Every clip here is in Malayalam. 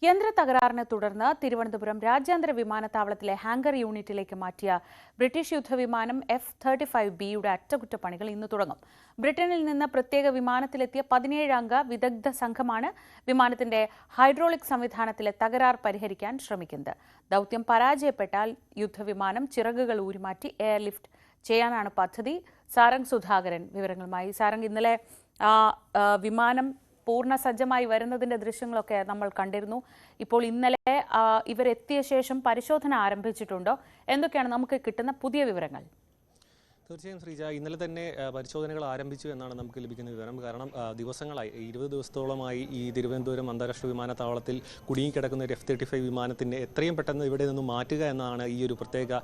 യന്ത്ര തകരാറിനെ തുടർന്ന് തിരുവനന്തപുരം രാജ്യാന്തര വിമാനത്താവളത്തിലെ ഹാങ്കർ യൂണിറ്റിലേക്ക് മാറ്റിയ ബ്രിട്ടീഷ് യുദ്ധവിമാനം F-35Bയുടെ അറ്റകുറ്റപ്പണികൾ ഇന്ന് തുടങ്ങും. ബ്രിട്ടനിൽ നിന്ന് പ്രത്യേക വിമാനത്തിലെത്തിയ 17 അംഗ വിദഗ്ധ സംഘമാണ് വിമാനത്തിന്റെ ഹൈഡ്രോളിക് സംവിധാനത്തിലെ തകരാർ പരിഹരിക്കാൻ ശ്രമിക്കുന്നത്. ദൗത്യം പരാജയപ്പെട്ടാൽ യുദ്ധവിമാനം ചിറകുകൾ ഊരിമാറ്റി എയർലിഫ്റ്റ് ചെയ്യാനാണ് പദ്ധതി. സാരംഗ് സുധാകരൻ വിവരങ്ങളുമായി. സാരംഗ്, ഇന്നലെ വിമാനം പൂർണ്ണ സജ്ജമായി വരുന്നതിന്റെ ദൃശ്യങ്ങളൊക്കെ നമ്മൾ കണ്ടിരുന്നു. ഇപ്പോൾ ഇന്നലെ ഇവരെത്തിയ ശേഷം പരിശോധന ആരംഭിച്ചിട്ടുണ്ടോ? എന്തൊക്കെയാണ് നമുക്ക് കിട്ടുന്ന പുതിയ വിവരങ്ങൾ? തീർച്ചയായും ശ്രീജ, ഇന്നലെ തന്നെ പരിശോധനകൾ ആരംഭിച്ചു എന്നാണ് നമുക്ക് ലഭിക്കുന്ന വിവരം. കാരണം ദിവസങ്ങളായി 20 ദിവസത്തോളമായി ഈ തിരുവനന്തപുരം അന്താരാഷ്ട്ര വിമാനത്താവളത്തിൽ കുടുങ്ങിക്കിടക്കുന്ന ഒരു F-35 വിമാനത്തിൻ്റെ എത്രയും പെട്ടെന്ന് ഇവിടെ നിന്ന് മാറ്റുക എന്നാണ് ഈ ഒരു പ്രത്യേക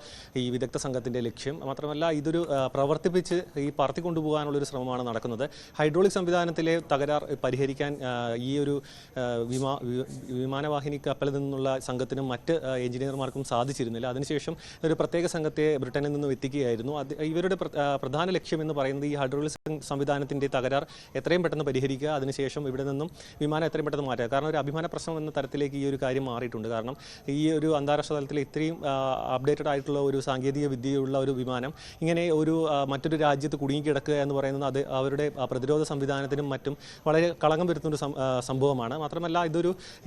വിദഗ്ധ സംഘത്തിൻ്റെ ലക്ഷ്യം. മാത്രമല്ല, ഇതൊരു പ്രവർത്തിപ്പിച്ച് പറത്തിക്കൊണ്ടുപോകാനുള്ളൊരു ശ്രമമാണ് നടക്കുന്നത്. ഹൈഡ്രോളിക് സംവിധാനത്തിലെ തകരാർ പരിഹരിക്കാൻ ഈ ഒരു വിമാനവാഹിനി കപ്പലിൽ നിന്നുള്ള സംഘത്തിനും മറ്റ് എഞ്ചിനീയർമാർക്കും സാധിച്ചിരുന്നില്ല. അതിനുശേഷം ഒരു പ്രത്യേക സംഘത്തെ ബ്രിട്ടനിൽ നിന്നും എത്തിക്കുകയായിരുന്നു. ഇവരുടെ പ്രധാന ലക്ഷ്യം എന്ന് പറയുന്നത് ഈ ഹൈഡ്രോളിക് സംവിധാനത്തിൻ്റെ തകരാർ എത്രയും പെട്ടെന്ന് പരിഹരിക്കുക, അതിനുശേഷം ഇവിടെ നിന്നും വിമാനം എത്രയും പെട്ടെന്ന് മാറ്റുക. കാരണം ഒരു അഭിമാന പ്രശ്നം എന്ന തരത്തിലേക്ക് ഈ ഒരു കാര്യം മാറിയിട്ടുണ്ട്. കാരണം ഈ ഒരു അന്താരാഷ്ട്ര തലത്തിൽ ഇത്രയും അപ്ഡേറ്റഡ് ആയിട്ടുള്ള ഒരു സാങ്കേതിക വിദ്യയുള്ള ഒരു വിമാനം ഇങ്ങനെ മറ്റൊരു രാജ്യത്ത് കുടുങ്ങിക്കിടക്കുക എന്ന് പറയുന്നത് അത് അവരുടെ പ്രതിരോധ സംവിധാനത്തിനും മറ്റും വളരെ കളങ്കം വരുത്തുന്നൊരു സംഭവമാണ്. മാത്രമല്ല,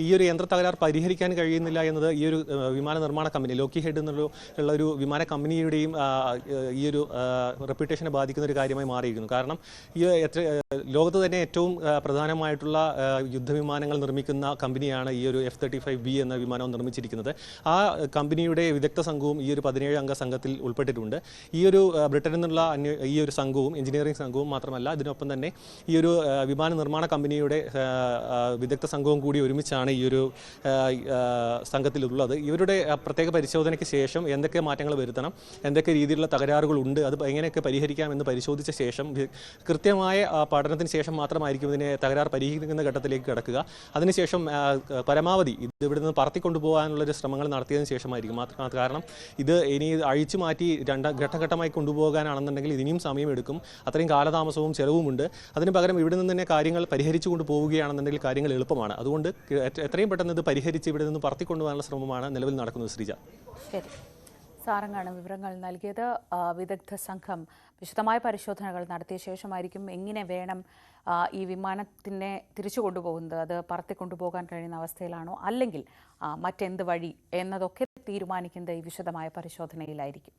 ഈ ഒരു യന്ത്ര തകരാർ പരിഹരിക്കാൻ കഴിയുന്നില്ല എന്നത് ഈ ഒരു വിമാന നിർമ്മാണ കമ്പനി ലോക്കി ഹെഡ് എന്നുള്ള ഒരു വിമാന കമ്പനിയുടെയും ഈ ഒരു റെപ്യൂട്ടേഷനെ ബാധിക്കുന്ന ഒരു കാര്യമായി മാറിയിരിക്കുന്നു. കാരണം ഈ ലോകത്ത് തന്നെ ഏറ്റവും പ്രധാനമായിട്ടുള്ള യുദ്ധവിമാനങ്ങൾ നിർമ്മിക്കുന്ന കമ്പനിയാണ് ഈ ഒരു F-35B എന്ന വിമാനം നിർമ്മിച്ചിരിക്കുന്നത്. ആ കമ്പനിയുടെ വിദഗ്ധ സംഘവും ഈ ഒരു 17 അംഗ സംഘത്തിൽ ഉൾപ്പെട്ടിട്ടുണ്ട്. ഈ ഒരു ബ്രിട്ടനിൽ നിന്നുള്ള ഈ ഒരു സംഘവും എഞ്ചിനീയറിംഗ് സംഘവും മാത്രമല്ല, ഇതിനൊപ്പം തന്നെ ഈ ഒരു വിമാന നിർമ്മാണ കമ്പനിയുടെ വിദഗ്ധ സംഘവും കൂടി ഒരുമിച്ചാണ് ഈ ഒരു സംഘത്തിലുള്ളത്. ഇവരുടെ പ്രത്യേക പരിശോധനയ്ക്ക് ശേഷം എന്തൊക്കെ മാറ്റങ്ങൾ വരുത്തണം, എന്തൊക്കെ രീതിയിലുള്ള തകരാറുകളുണ്ട്, അത് എങ്ങനെയൊക്കെ പരിഹരിക്കാമെന്ന് പരിശോധിച്ച ശേഷം കൃത്യമായ പഠനത്തിന് ശേഷം മാത്രമായിരിക്കും ഇതിനെ തകരാർ പരിഹരിക്കുന്ന ഘട്ടത്തിലേക്ക് കിടക്കുക. അതിനുശേഷം പരമാവധി ഇത് ഇവിടെ നിന്ന് പറത്തിക്കൊണ്ടുപോകാനുള്ളൊരു ശ്രമങ്ങൾ നടത്തിയതിനു ശേഷമായിരിക്കും. കാരണം ഇത് ഇനി അഴിച്ചു മാറ്റി ഘട്ടഘട്ടമായി കൊണ്ടുപോകാനാണെന്നുണ്ടെങ്കിൽ ഇതിനും സമയമെടുക്കും. അത്രയും കാലതാമസവും ചെലവുമുണ്ട്. അതിന് പകരം ഇവിടെ നിന്ന് തന്നെ കാര്യങ്ങൾ പരിഹരിച്ചു കൊണ്ടുപോവുകയാണെന്നുണ്ടെങ്കിൽ കാര്യങ്ങൾ എളുപ്പമാണ്. അതുകൊണ്ട് എത്രയും പെട്ടെന്ന് ഇത് പരിഹരിച്ച് ഇവിടെ നിന്ന് പറത്തിക്കൊണ്ടുപോകാനുള്ള ശ്രമമാണ് നിലവിൽ നടക്കുന്നത്. ശ്രീജ, ശരി. സാരംഗാണ് വിവരങ്ങൾ നൽകിയത്. വിദഗ്ധ സംഘം വിശദമായ പരിശോധനകൾ നടത്തിയ ശേഷമായിരിക്കും എങ്ങനെ വേണം ഈ വിമാനത്തിനെ തിരിച്ചു കൊണ്ടുപോകുന്നത്, അത് പറത്തിക്കൊണ്ടുപോകാൻ കഴിയുന്ന അവസ്ഥയിലാണോ അല്ലെങ്കിൽ മറ്റെന്ത് വഴി എന്നതൊക്കെ തീരുമാനിക്കുന്നത് ഈ വിശദമായ പരിശോധനയിലായിരിക്കും.